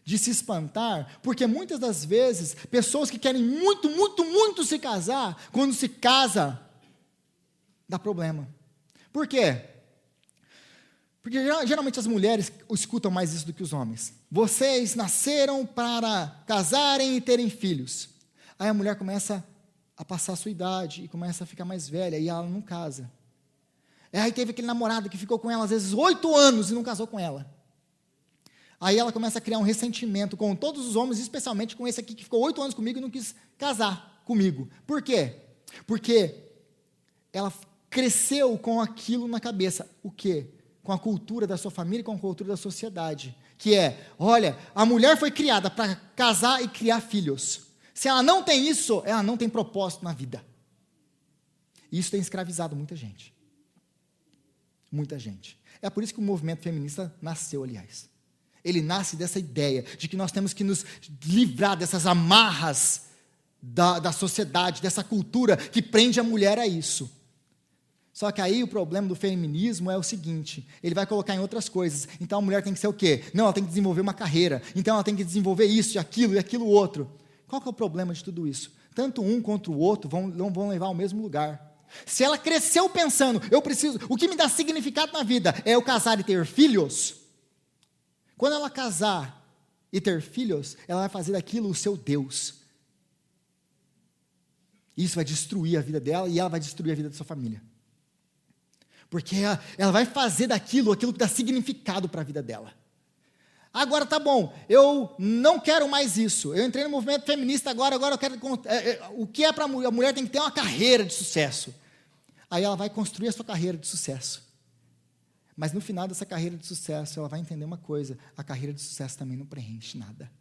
de se espantar, porque muitas das vezes, pessoas que querem muito, muito, muito se casar, quando se casa, dá problema. Por quê? Porque geralmente as mulheres escutam mais isso do que os homens. Vocês nasceram para casarem e terem filhos. Aí a mulher começa a passar a sua idade e começa a ficar mais velha e ela não casa. Aí teve aquele namorado que ficou com ela às vezes 8 anos e não casou com ela. Aí ela começa a criar um ressentimento com todos os homens, especialmente com esse aqui que ficou 8 anos comigo e não quis casar comigo. Por quê? Porque ela cresceu com aquilo na cabeça. O quê? Com a cultura da sua família, com a cultura da sociedade. Que é, olha, a mulher foi criada para casar e criar filhos. Se ela não tem isso, ela não tem propósito na vida. Isso tem escravizado muita gente. Muita gente. É por isso que o movimento feminista nasceu, aliás. Ele nasce dessa ideia de que nós temos que nos livrar dessas amarras da sociedade, dessa cultura que prende a mulher a isso. Só que aí o problema do feminismo é o seguinte, ele vai colocar em outras coisas. Então a mulher tem que ser o quê? Não, ela tem que desenvolver uma carreira. Então ela tem que desenvolver isso, e aquilo outro. Qual que é o problema de tudo isso? Tanto um quanto o outro não vão levar ao mesmo lugar. Se ela cresceu pensando, o que me dá significado na vida é eu casar e ter filhos. Quando ela casar e ter filhos, ela vai fazer daquilo o seu Deus. Isso vai destruir a vida dela e ela vai destruir a vida da sua família. Porque ela vai fazer daquilo aquilo que dá significado para a vida dela. Agora tá bom, eu não quero mais isso. Eu entrei no movimento feminista agora eu quero... o que é para a mulher tem que ter uma carreira de sucesso. Aí ela vai construir a sua carreira de sucesso. Mas no final dessa carreira de sucesso, ela vai entender uma coisa, a carreira de sucesso também não preenche nada.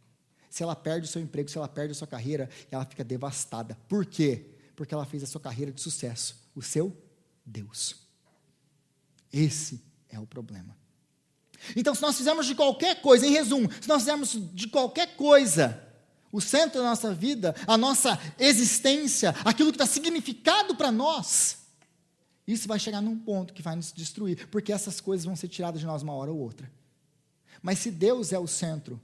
Se ela perde o seu emprego, se ela perde a sua carreira, ela fica devastada. Por quê? Porque ela fez a sua carreira de sucesso, o seu Deus. Esse é o problema. Então, se nós fizermos de qualquer coisa, em resumo, se nós fizermos de qualquer coisa, o centro da nossa vida, a nossa existência, aquilo que dá significado para nós, isso vai chegar num ponto que vai nos destruir, porque essas coisas vão ser tiradas de nós uma hora ou outra. Mas se Deus é o centro,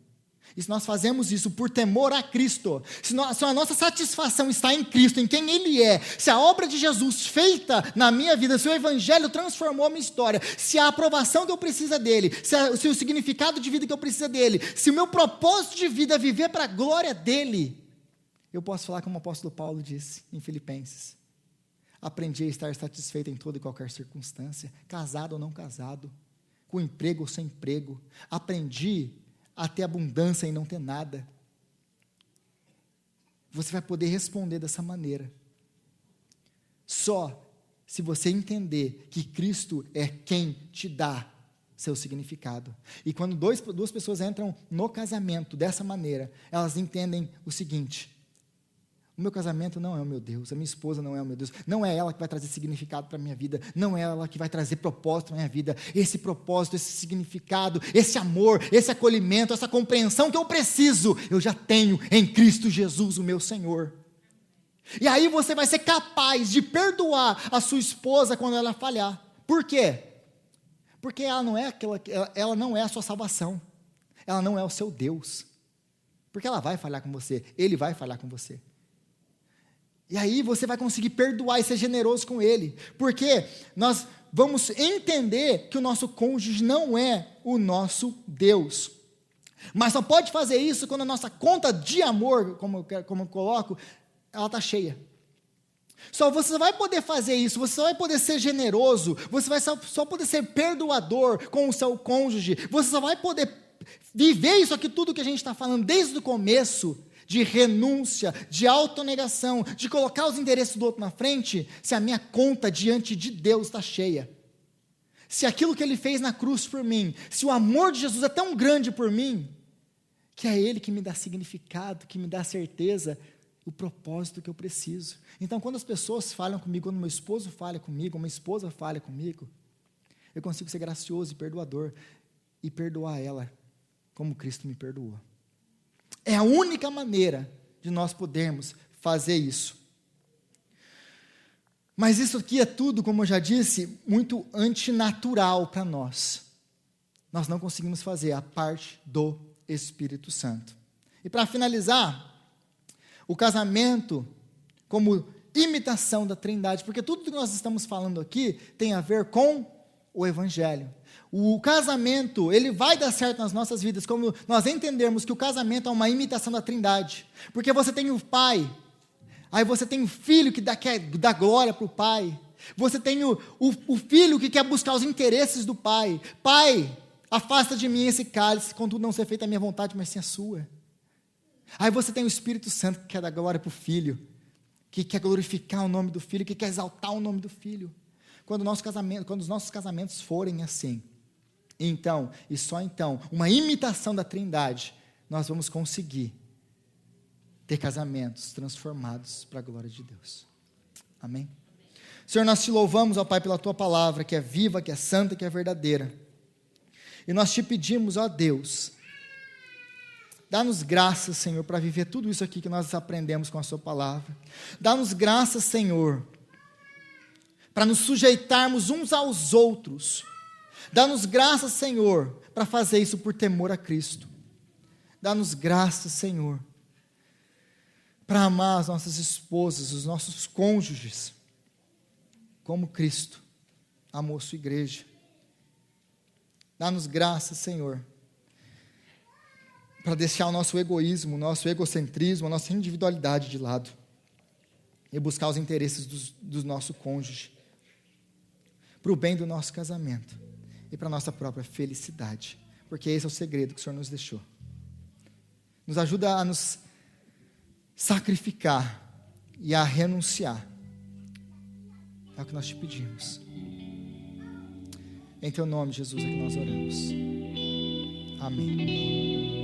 e se nós fazemos isso por temor a Cristo, se a nossa satisfação está em Cristo, em quem Ele é, se a obra de Jesus feita na minha vida, se o Evangelho transformou a minha história, se a aprovação que eu preciso dEle, se o significado de vida que eu preciso dEle, se o meu propósito de vida é viver para a glória dEle, eu posso falar como o apóstolo Paulo disse em Filipenses, aprendi a estar satisfeito em toda e qualquer circunstância, casado ou não casado, com emprego ou sem emprego, aprendi a ter abundância e não ter nada. Você vai poder responder dessa maneira. Só se você entender que Cristo é quem te dá seu significado. E quando duas pessoas entram no casamento dessa maneira, elas entendem o seguinte: o meu casamento não é o meu Deus, a minha esposa não é o meu Deus, não é ela que vai trazer significado para a minha vida, não é ela que vai trazer propósito para a minha vida, esse propósito, esse significado, esse amor, esse acolhimento, essa compreensão que eu preciso, eu já tenho em Cristo Jesus, o meu Senhor. E aí você vai ser capaz de perdoar a sua esposa quando ela falhar. Por quê? Porque ela não é a sua salvação, ela não é o seu Deus, porque ela vai falhar com você, ele vai falhar com você. E aí você vai conseguir perdoar e ser generoso com ele, porque nós vamos entender que o nosso cônjuge não é o nosso Deus, mas só pode fazer isso quando a nossa conta de amor, como eu coloco, ela está cheia. Só você vai poder fazer isso, você só vai poder ser generoso, você vai só poder ser perdoador com o seu cônjuge, você só vai poder viver isso aqui tudo que a gente está falando desde o começo, de renúncia, de autonegação, de colocar os interesses do outro na frente, se a minha conta diante de Deus está cheia. Se aquilo que Ele fez na cruz por mim, se o amor de Jesus é tão grande por mim, que é Ele que me dá significado, que me dá certeza, o propósito que eu preciso. Então, quando as pessoas falam comigo, quando meu esposo fala comigo, minha esposa fala comigo, eu consigo ser gracioso e perdoador, e perdoar ela como Cristo me perdoou. É a única maneira de nós podermos fazer isso. Mas isso aqui é tudo, como eu já disse, muito antinatural para nós. Nós não conseguimos fazer a parte do Espírito Santo. E para finalizar, o casamento como imitação da Trindade, porque tudo que nós estamos falando aqui tem a ver com o Evangelho. O casamento, ele vai dar certo nas nossas vidas, como nós entendermos que o casamento é uma imitação da Trindade, porque você tem o pai, aí você tem o filho que dá glória para o pai, você tem o filho que quer buscar os interesses do pai. Pai, afasta de mim esse cálice, contudo não ser feita a minha vontade, mas sim a sua. Aí você tem o Espírito Santo que quer dar glória para o filho, que quer glorificar o nome do filho, que quer exaltar o nome do filho. Quando os nossos casamentos forem assim, então, e só então, uma imitação da Trindade, nós vamos conseguir ter casamentos transformados para a glória de Deus. Amém? Senhor, nós te louvamos, ó Pai, pela tua palavra, que é viva, que é santa, que é verdadeira. E nós te pedimos, ó Deus, dá-nos graças, Senhor, para viver tudo isso aqui que nós aprendemos com a sua palavra. Dá-nos graças, Senhor, para nos sujeitarmos uns aos outros. Dá-nos graças, Senhor, para fazer isso por temor a Cristo. Dá-nos graças, Senhor, para amar as nossas esposas, os nossos cônjuges, como Cristo amou sua igreja. Dá-nos graças, Senhor, para deixar o nosso egoísmo, o nosso egocentrismo, a nossa individualidade de lado e buscar os interesses do nosso cônjuge, para o bem do nosso casamento e para a nossa própria felicidade, porque esse é o segredo que o Senhor nos deixou. Nos ajuda a nos sacrificar e a renunciar. É o que nós te pedimos. Em teu nome, Jesus, é que nós oramos. Amém.